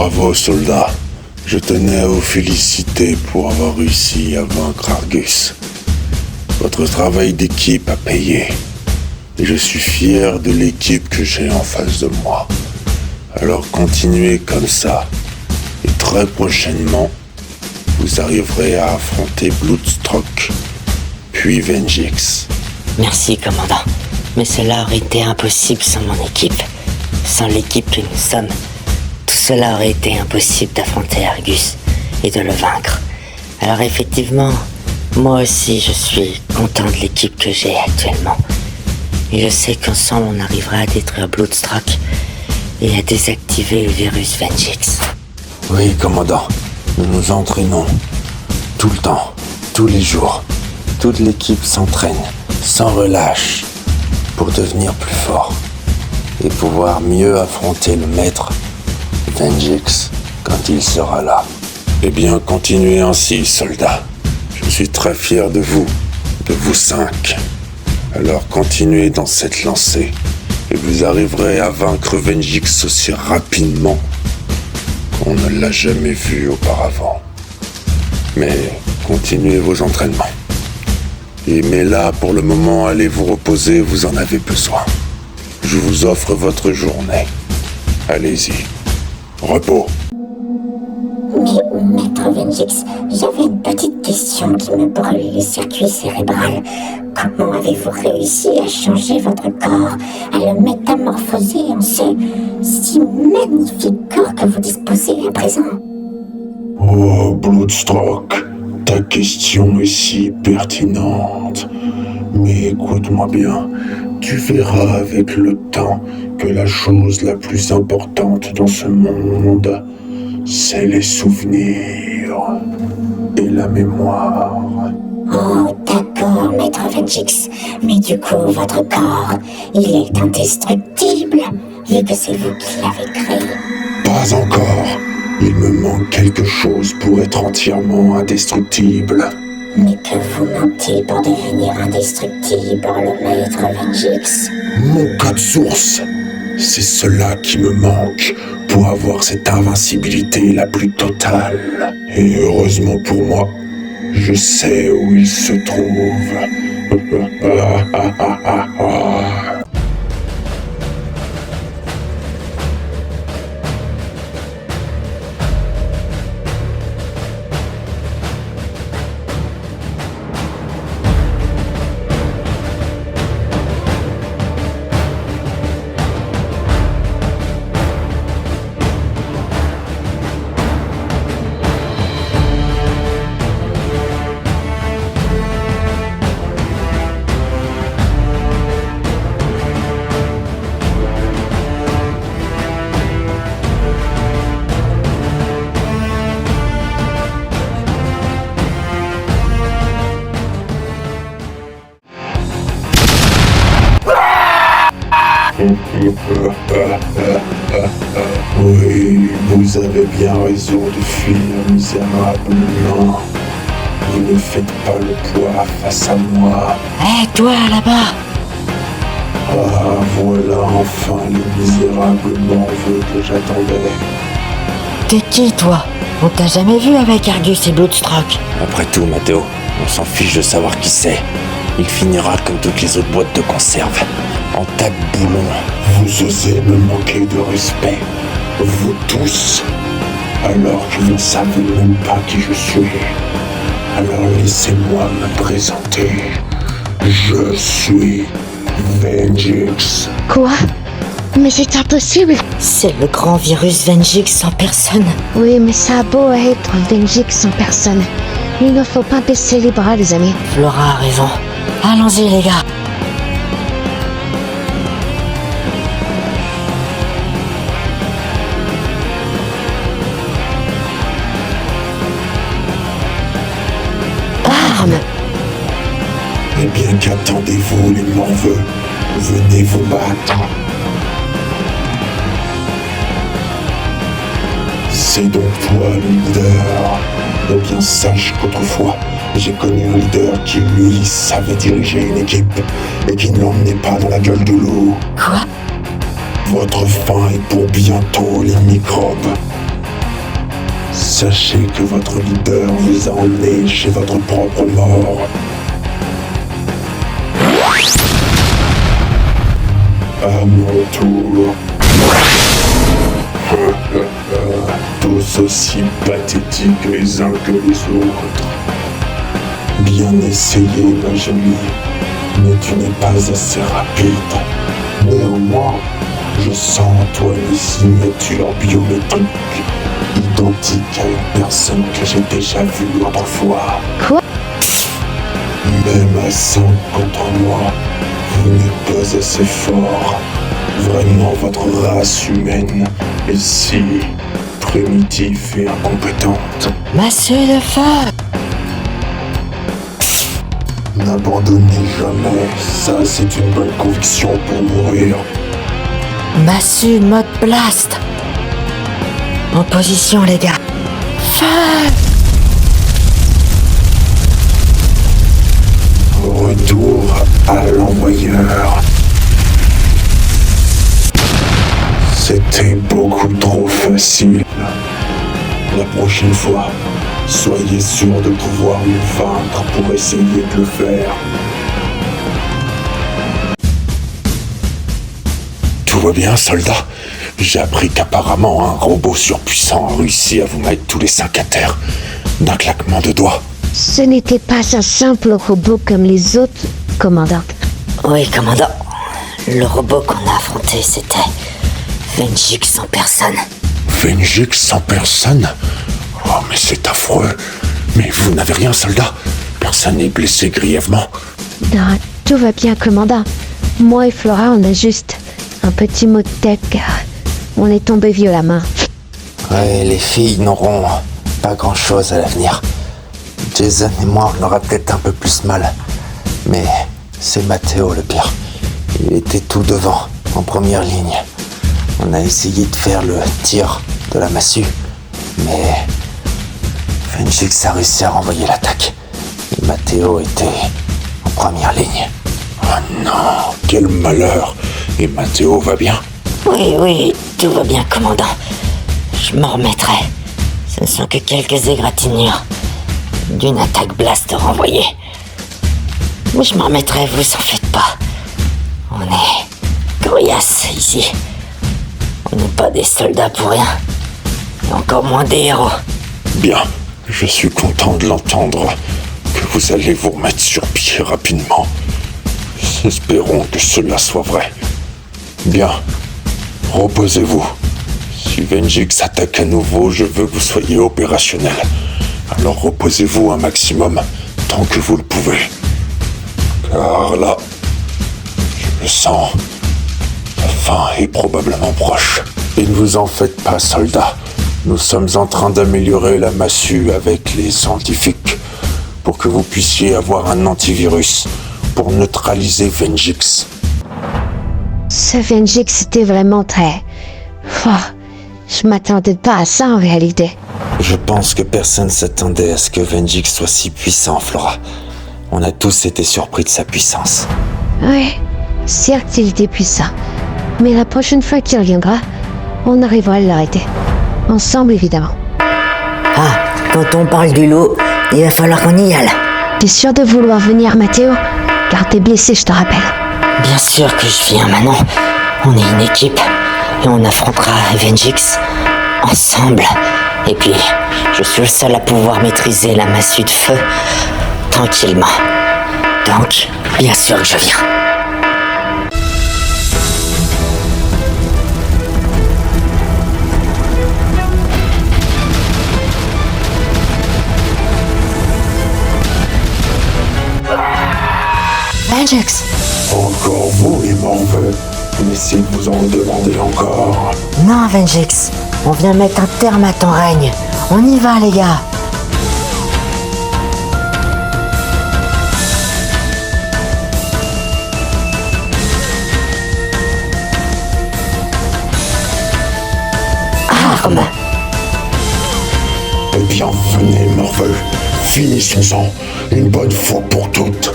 Bravo, soldat. Je tenais à vous féliciter pour avoir réussi à vaincre Argus. Votre travail d'équipe a payé. Et je suis fier de l'équipe que j'ai en face de moi. Alors continuez comme ça. Et très prochainement, vous arriverez à affronter Bloodstock, puis Vengix. Merci, commandant. Mais cela aurait été impossible sans mon équipe. Sans l'équipe que nous sommes, tout cela aurait été impossible d'affronter Argus et de le vaincre. Alors effectivement, moi aussi je suis content de l'équipe que j'ai actuellement. Et je sais qu'ensemble on arrivera à détruire Bloodstock et à désactiver le virus Vengix. Oui, commandant. Nous nous entraînons. Tout le temps. Tous les jours. Toute l'équipe s'entraîne, sans relâche, pour devenir plus fort. Et pouvoir mieux affronter le maître Vengix quand il sera là. Eh bien, continuez ainsi, soldats. Je suis très fier de vous 5. Alors continuez dans cette lancée, et vous arriverez à vaincre Vengix aussi rapidement qu'on ne l'a jamais vu auparavant. Mais continuez vos entraînements. Mais là, pour le moment, allez vous reposer, vous en avez besoin. Je vous offre votre journée. Allez-y. Repos. Mais, maître Vengix, j'avais une petite question qui me brûle le circuit cérébral. Comment avez-vous réussi à changer votre corps, à le métamorphoser en ce si magnifique corps que vous disposez à présent? Oh, Bloodstock, ta question est si pertinente. Mais écoute-moi bien, tu verras avec le temps que la chose la plus importante dans ce monde, c'est les souvenirs et la mémoire. Oh, d'accord, maître Vengix. Mais du coup, votre corps, il est indestructible, vu que c'est vous qui l'avez créé. Pas encore. Il me manque quelque chose pour être entièrement indestructible. Mais que vous mentez pour devenir indestructible, le maître Vengix. Mon code source, c'est cela qui me manque pour avoir cette invincibilité la plus totale. Et heureusement pour moi, je sais où il se trouve. Oui, vous avez bien raison de fuir, misérablement. Vous ne faites pas le poids face à moi. Hé, toi, là-bas! Ah, voilà enfin les misérables morveux que j'attendais. T'es qui, toi? On t'a jamais vu avec Argus et Bloodstock. Après tout, Mathéo, on s'en fiche de savoir qui c'est. Il finira comme toutes les autres boîtes de conserve, en tas de boulons. Vous osez me manquer de respect, vous tous, alors que vous ne savez même pas qui je suis. Alors laissez-moi me présenter. Je suis Vengix. Quoi? Mais c'est impossible. C'est le grand virus Vengix en personne. Oui, mais ça a beau être Vengix en personne. Il ne faut pas baisser les bras, les amis. Flora a raison. Allons-y, les gars. Armes! Eh bien, qu'attendez-vous, les morveux? Venez vous battre. C'est donc toi le leader. Eh bien, sache qu'autrefois, j'ai connu un leader qui, lui, savait diriger une équipe et qui ne l'emmenait pas dans la gueule de loup. Quoi? Votre fin est pour bientôt, les microbes. sachez que votre leader vous a emmené chez votre propre mort. À mon tour. Tous aussi pathétiques les uns que les autres. Bien essayé, ma jolie, mais tu n'es pas assez rapide. Néanmoins, je sens en toi les signatures biométriques, identiques à une personne que j'ai déjà vue autrefois. Quoi? Même à 5 contre moi, vous n'êtes pas assez fort. Vraiment, votre race humaine est si primitive et incompétente. Massue de feu! N'abandonnez jamais, ça c'est une bonne conviction pour mourir. Massue mode blast! En position, les gars! Feu! Retour à l'envoyeur. C'était beaucoup trop facile. La prochaine fois, soyez sûr de pouvoir me vaincre pour essayer de le faire. Tout va bien, soldat? J'ai appris qu'apparemment un robot surpuissant a réussi à vous mettre tous les 5 à terre d'un claquement de doigts. Ce n'était pas un simple robot comme les autres, commandant. Oui, commandant. Le robot qu'on a affronté, c'était Vengix en personne. Vengix en personne? Oh, mais c'est affreux. Mais vous n'avez rien, soldat? Personne n'est blessé grièvement? Non, tout va bien, commandant. Moi et Flora, on a juste un petit mot de tête car on est tombé violemment. Ouais, les filles n'auront pas grand-chose à l'avenir. Jason et moi, on aura peut-être un peu plus mal. Mais c'est Matteo le pire. Il était tout devant, en première ligne. On a essayé de faire le tir de la massue, mais Vengix a réussi à renvoyer l'attaque. Et Matteo était en première ligne. Oh non, quel malheur. Et Matteo va bien? Oui, tout va bien, commandant. Je m'en remettrai. Ce ne sont que quelques égratignures d'une attaque blast renvoyée. Mais je m'en remettrai, vous en faites pas. On est gruyasses ici. On n'est pas des soldats pour rien. Et encore moins des héros. Bien, je suis content de l'entendre. Que vous allez vous remettre sur pied rapidement. Espérons que cela soit vrai. Bien, reposez-vous. Si Vengix attaque à nouveau, je veux que vous soyez opérationnel. Alors reposez-vous un maximum, tant que vous le pouvez. Car là, je le sens. La fin est probablement proche. Et ne vous en faites pas, soldats. Nous sommes en train d'améliorer la massue avec les scientifiques pour que vous puissiez avoir un antivirus pour neutraliser Vengix. Ce Vengix était vraiment très fort. Je m'attendais pas à ça en réalité. Je pense que personne s'attendait à ce que Vengix soit si puissant, Flora. On a tous été surpris de sa puissance. Oui, certes il était puissant. Mais la prochaine fois qu'il reviendra, on arrivera à l'arrêter. Ensemble évidemment. Ah, quand on parle du loup, il va falloir qu'on y aille. T'es sûr de vouloir venir, Matteo? Car t'es blessé, je te rappelle. Bien sûr que je viens maintenant. On est une équipe et on affrontera Vengix ensemble. Et puis, je suis le seul à pouvoir maîtriser la massue de feu tranquillement. Donc, bien sûr que je viens. Vengix! Encore vous, les morveux. Laissez de vous en demander encore. Non, Vengix, on vient mettre un terme à ton règne. On y va, les gars. Arme! Eh bien, venez, morveux. Finissons-en, une bonne fois pour toutes.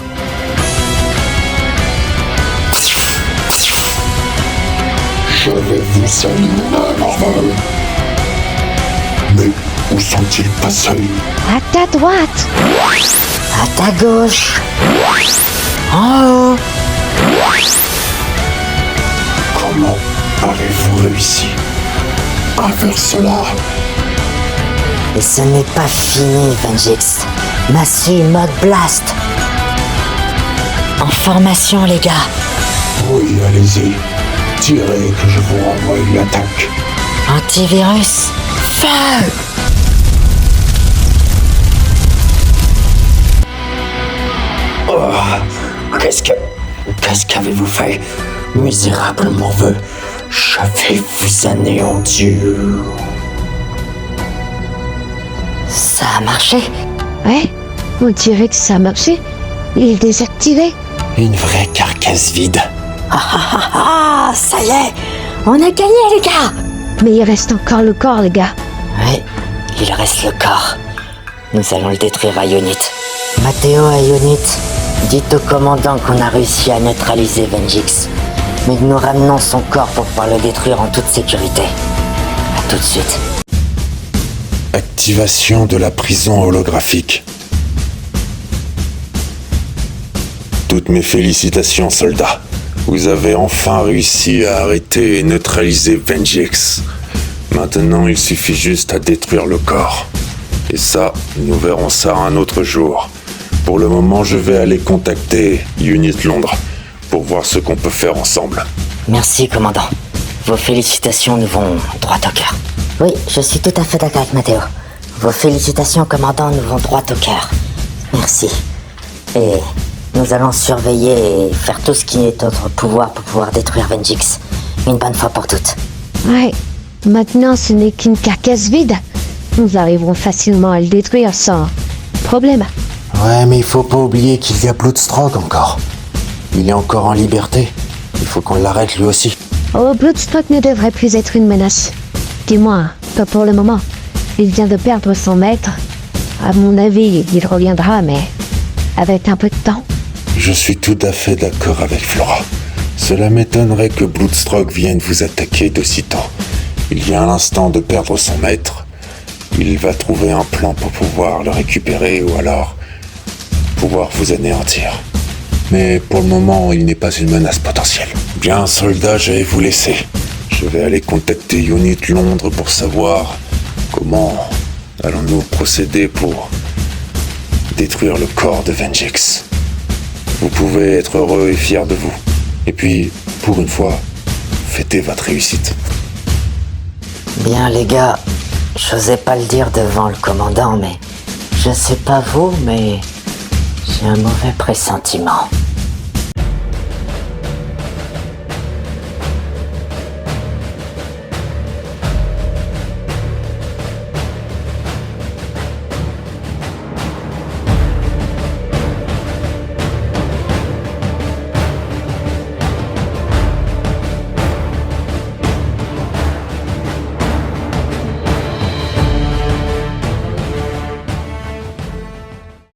Je vais vous saluer, morveux. Mais Où sont-ils passés? À ta droite. À ta gauche. En haut. Comment avez-vous réussi à faire cela? Et ce n'est pas fini, Vengix. Massue mode blast. En formation, les gars. Oui, allez-y. Tirez que je vous renvoie une attaque. Antivirus. Feu! Oh, qu'est-ce qu'avez-vous fait, misérable morveux? Je vais vous anéantir. Ça a marché. Ouais, on dirait que ça a marché. Il est désactivé. Une vraie carcasse vide. Ah, ça y est. On a gagné, les gars. Mais il reste encore le corps, les gars. Oui, il reste le corps. Nous allons le détruire à Unit. Matteo et Unit, dites au commandant qu'on a réussi à neutraliser Vengix. Mais que nous ramenons son corps pour pouvoir le détruire en toute sécurité. À tout de suite. Activation de la prison holographique. Toutes mes félicitations, soldats. Vous avez enfin réussi à arrêter et neutraliser Vengix. Maintenant, il suffit juste à détruire le corps. Et ça, nous verrons ça un autre jour. Pour le moment, je vais aller contacter Unit Londres pour voir ce qu'on peut faire ensemble. Merci, commandant. Vos félicitations nous vont droit au cœur. Oui, je suis tout à fait d'accord avec Matteo. Vos félicitations, commandant, nous vont droit au cœur. Merci. Et nous allons surveiller et faire tout ce qui est notre pouvoir pour pouvoir détruire Vengix une bonne fois pour toutes. Ouais, maintenant ce n'est qu'une carcasse vide. Nous arriverons facilement à le détruire sans problème. Ouais, mais il faut pas oublier qu'il y a Bloodstrog encore. Il est encore en liberté. Il faut qu'on l'arrête lui aussi. Oh, Bloodstock ne devrait plus être une menace. Du moins, pas pour le moment. Il vient de perdre son maître. À mon avis, il reviendra, mais avec un peu de temps. Je suis tout à fait d'accord avec Flora. Cela m'étonnerait que Bloodstrog vienne vous attaquer d'aussitôt. Il vient à l'instant de perdre son maître. Il va trouver un plan pour pouvoir le récupérer ou alors pouvoir vous anéantir. Mais pour le moment, il n'est pas une menace potentielle. Bien, soldats, je vais vous laisser. Je vais aller contacter Unit Londres pour savoir comment allons-nous procéder pour détruire le corps de Vengix. Vous pouvez être heureux et fiers de vous. Et puis, pour une fois, fêtez votre réussite. Bien, les gars, j'osais pas le dire devant le commandant, mais je sais pas vous, mais j'ai un mauvais pressentiment.